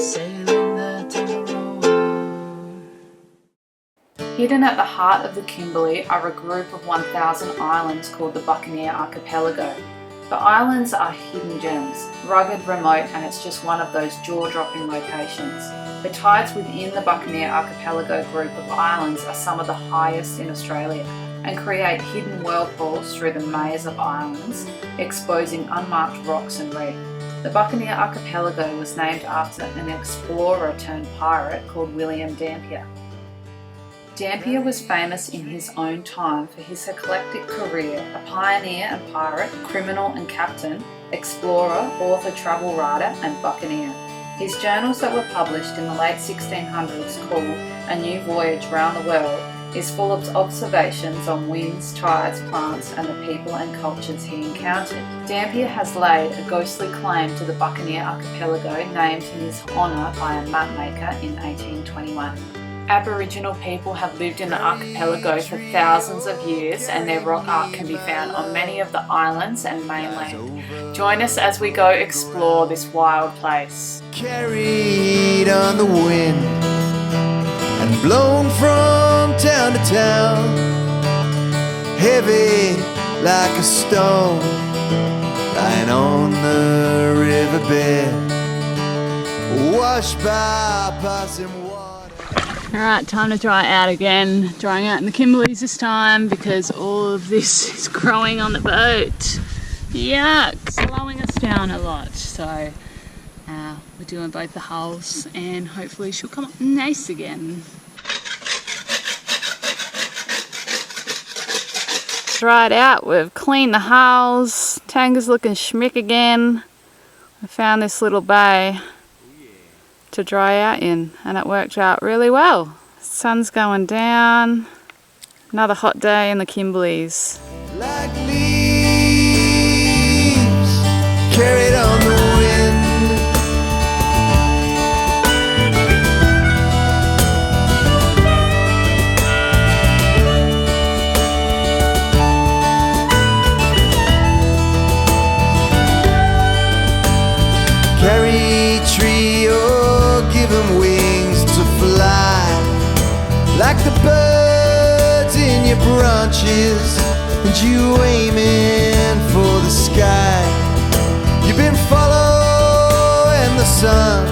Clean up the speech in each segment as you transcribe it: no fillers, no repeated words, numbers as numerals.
sailing the Tangaroa. Hidden at the heart of the Kimberley are a group of 1,000 islands called the Buccaneer Archipelago. The islands are hidden gems, rugged, remote, and it's just one of those jaw-dropping locations. The tides within the Buccaneer Archipelago group of islands are some of the highest in Australia and create hidden whirlpools through the maze of islands, exposing unmarked rocks and reef. The Buccaneer Archipelago was named after an explorer turned pirate called William Dampier. Dampier was famous in his own time for his eclectic career, a pioneer and pirate, criminal and captain, explorer, author, travel writer and buccaneer. His journals that were published in the late 1600s called A New Voyage Round the World is full of observations on winds, tides, plants and the people and cultures he encountered. Dampier has laid a ghostly claim to the Buccaneer Archipelago named in his honour by a mapmaker in 1821. Aboriginal people have lived in the archipelago for thousands of years and their rock art can be found on many of the islands and mainland. Join us as we go explore this wild place. Carried on the wind and blown from town to town, heavy like a stone, lying on the riverbed, washed by passing water. Alright, time to dry out again. Drying out in the Kimberleys this time because all of this is growing on the boat. Yuck! Slowing us down a lot. So we're doing both the hulls and hopefully she'll come up nice again. Dried out, we've cleaned the hulls. Tanga's looking schmick again. I found this little bay to dry out in and it worked out really well. Sun's going down. Another hot day in the Kimberleys. Like leaves carried on the wind, carry tree or give them wings to fly, like the birds in your branches, and you aiming for the sky. You've been following the sun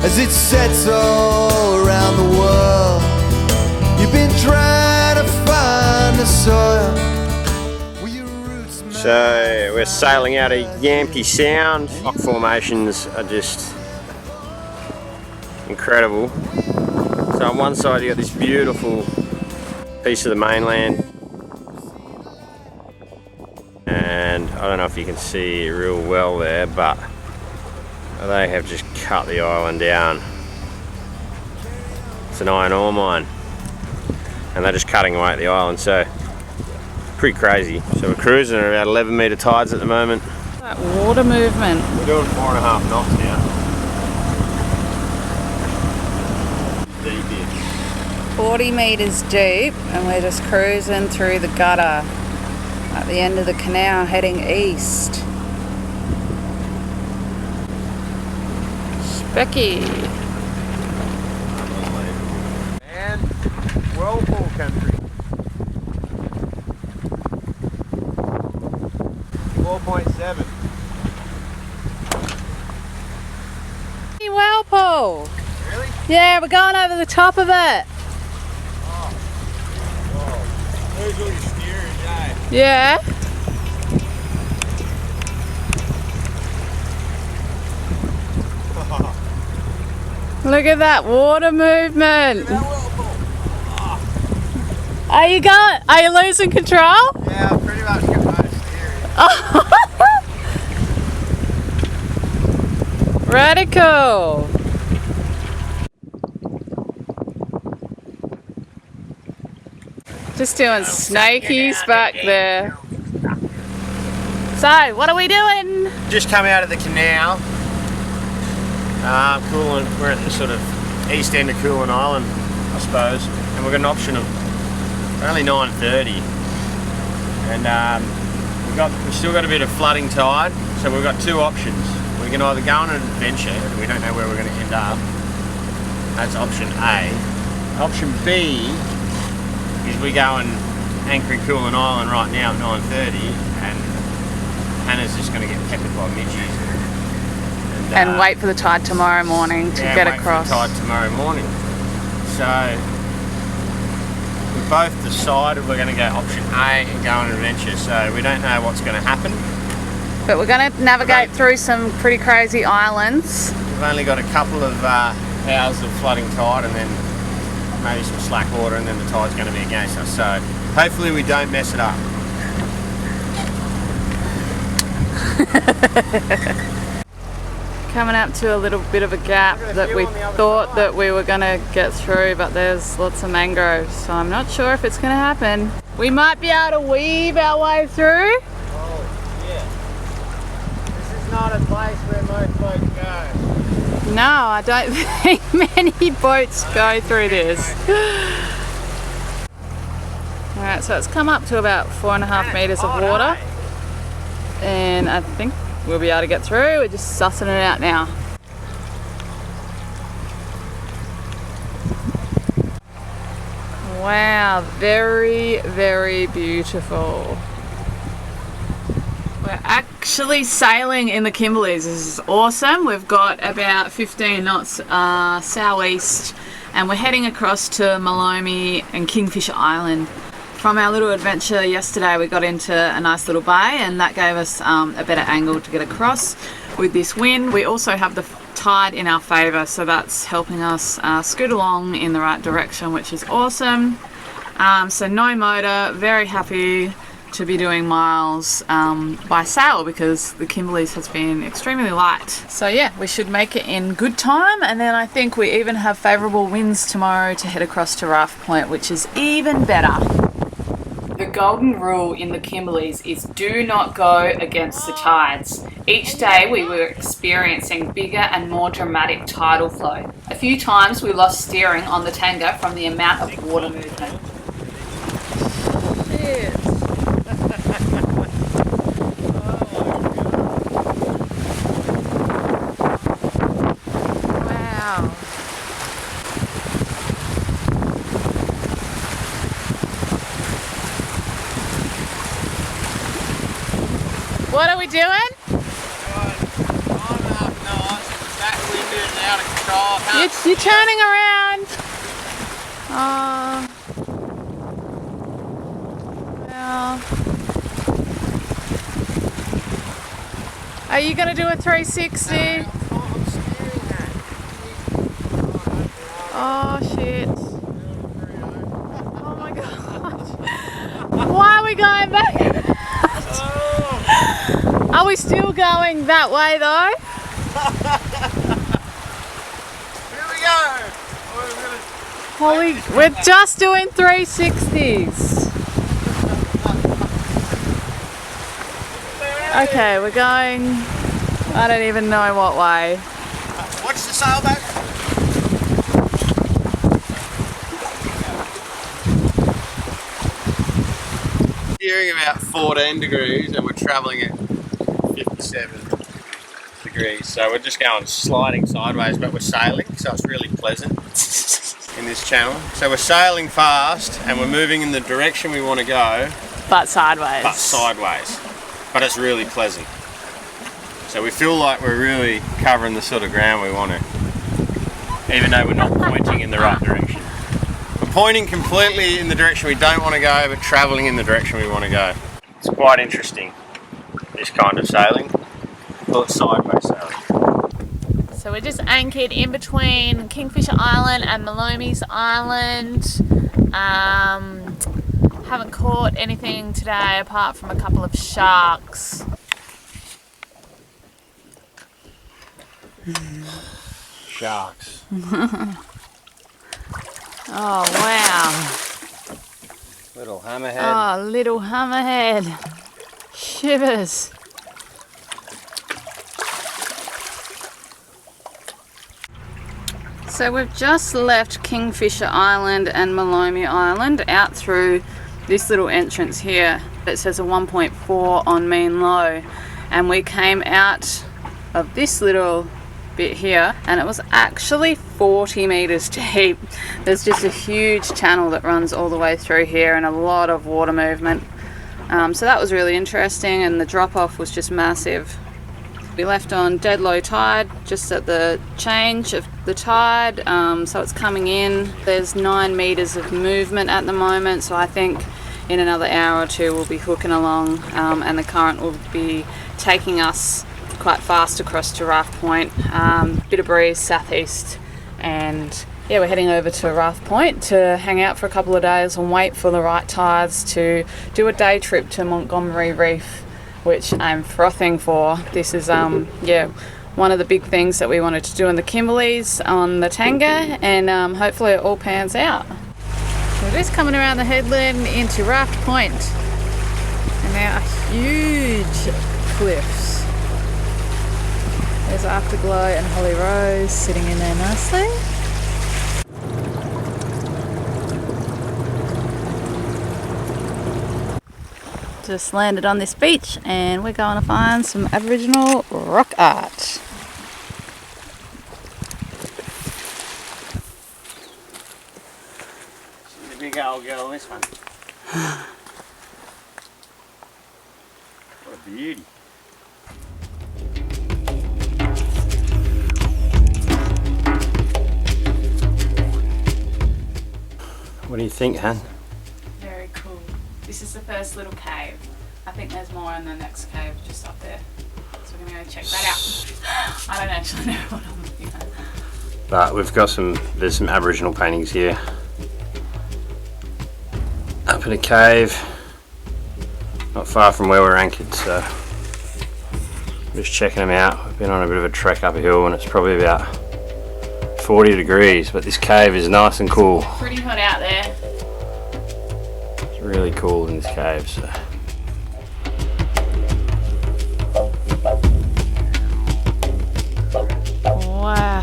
as it sets all around the world. You've been trying to find the soil. So we're sailing out of Yampi Sound. Rock formations are just incredible. So on one side you got this beautiful piece of the mainland, and I don't know if you can see it real well there, but they have just cut the island down. It's an iron ore mine and they're just cutting away at the island, so pretty crazy. So we're cruising at about 11 metre tides at the moment. That water movement. We're doing 4.5 knots now. Deep here. 40 metres deep and we're just cruising through the gutter at the end of the canal heading east. Specky. And whirlpool country. 4.7. Whirlpool. Really? Yeah, we're going over the top of it. Oh. Whoa. There's really steering, eh? Yeah. Look at that water movement. Are you losing control? Yeah, I've pretty much got no steering. Radical. Just doing snakies back there. So, what are we doing? Just come out of the canal. Coolan, we're at the sort of east end of Coolan Island, I suppose, and we've got an option of only 9:30, and we've still got a bit of flooding tide, so we've got two options. We can either go on an adventure, and we don't know where we're going to end up. That's option A. Option B is we go and anchor in Coolan Island right now at 9:30, and Hannah's just going to get peppered by midges. And wait for the tide tomorrow morning to get across. For the tide tomorrow morning. So we both decided we're going to go option A and go on an adventure. So we don't know what's going to happen. But we're going to navigate through some pretty crazy islands. We've only got a couple of hours of flooding tide, and then maybe some slack water, and then the tide's going to be against us. So hopefully we don't mess it up. Coming up to a little bit of a gap that we thought that we were going to get through, but there's lots of mangroves, so I'm not sure if it's going to happen. We might be able to weave our way through. Oh, yeah. This is not a place where most boats go. No, I don't think many boats go through this. Alright, so it's come up to about 4.5 metres of water, and I think we'll be able to get through. We're just sussing it out now. Wow, very, very beautiful. We're actually sailing in the Kimberleys. This is awesome. We've got about 15 knots southeast, and we're heading across to Malome and Kingfisher Island. From our little adventure yesterday, we got into a nice little bay, and that gave us a better angle to get across with this wind. We also have the tide in our favour, so that's helping us scoot along in the right direction, which is awesome. So no motor, very happy to be doing miles by sail, because the Kimberleys has been extremely light. So yeah, we should make it in good time, and then I think we even have favourable winds tomorrow to head across to Raft Point, which is even better. The golden rule in the Kimberleys is do not go against the tides. Each day we were experiencing bigger and more dramatic tidal flow. A few times we lost steering on the Tanga from the amount of water movement. Wow. What are we doing? You're turning around. Oh. Well. Are you going to do a 360? Oh shit. Oh my god. Why are we going back? Are we still going that way though? Here we go! Holy, we're just doing 360s. Okay, we're going, I don't even know what way. Watch the sailboat. Steering about 14 degrees, and we're travelling at 57 degrees, so we're just going sliding sideways, but we're sailing, so it's really pleasant in this channel. So we're sailing fast and we're moving in the direction we want to go, But sideways. but it's really pleasant. So we feel like we're really covering the sort of ground we want to, even though we're not pointing in the right direction. We're pointing completely in the direction we don't want to go, but travelling in the direction we want to go. It's quite interesting, this kind of sailing. Call it sideways sailing. So we're just anchored in between Kingfisher Island and Malome's Island. Haven't caught anything today apart from a couple of sharks. Sharks. Oh wow. Little hammerhead. Oh, little hammerhead. Shivers. So we've just left Kingfisher Island and Malome Island out through this little entrance here. It says a 1.4 on mean low, and we came out of this little bit here, and it was actually 40 meters deep. There's just a huge channel that runs all the way through here and a lot of water movement. So that was really interesting, and the drop off was just massive. We left on dead low tide, just at the change of the tide, so it's coming in. There's 9 meters of movement at the moment, so I think in another hour or two we'll be hooking along, and the current will be taking us quite fast across to Raft Point. Bit of breeze southeast, and yeah, we're heading over to Raft Point to hang out for a couple of days and wait for the right tides to do a day trip to Montgomery Reef, which I'm frothing for. This is yeah, one of the big things that we wanted to do in the Kimberleys on the Tanga, and hopefully it all pans out. We're just coming around the headland into Raft Point, and there are huge cliffs. There's Afterglow and Holly Rose sitting in there nicely. Just landed on this beach, and we're going to find some Aboriginal rock art. The big old girl, this one. What a beauty. What do you think, Han? Very cool. This is the first little cave. I think there's more in the next cave just up there. So we're going to go check that out. I don't actually know what I'm looking at. But we've got there's some Aboriginal paintings here. Up in a cave, not far from where we're anchored, so just checking them out. We've been on a bit of a trek up a hill, and it's probably about 40 degrees, but this cave is nice and cool. Pretty hot out there. It's really cool in this cave. So. Wow.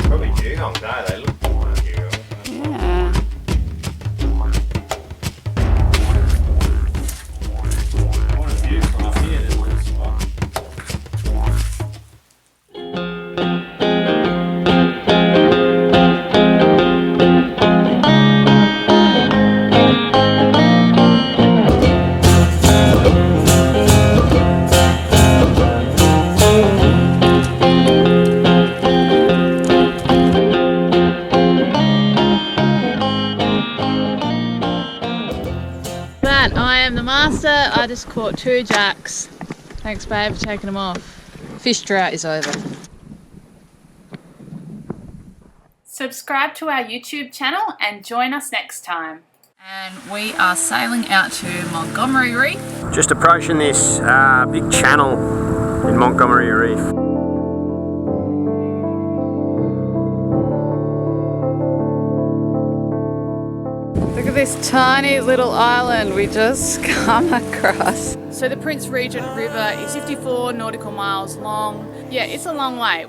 Probably dugongs, no? They look like dugongs. Yeah. What a view from up here, this little spot. That, I am the master. I just caught 2 jacks. Thanks, babe, for taking them off. Fish drought is over. Subscribe to our YouTube channel and join us next time. And we are sailing out to Montgomery Reef. Just approaching this big channel in Montgomery Reef. Look at this tiny little island we just come across. So the Prince Regent River is 54 nautical miles long. Yeah, it's a long way.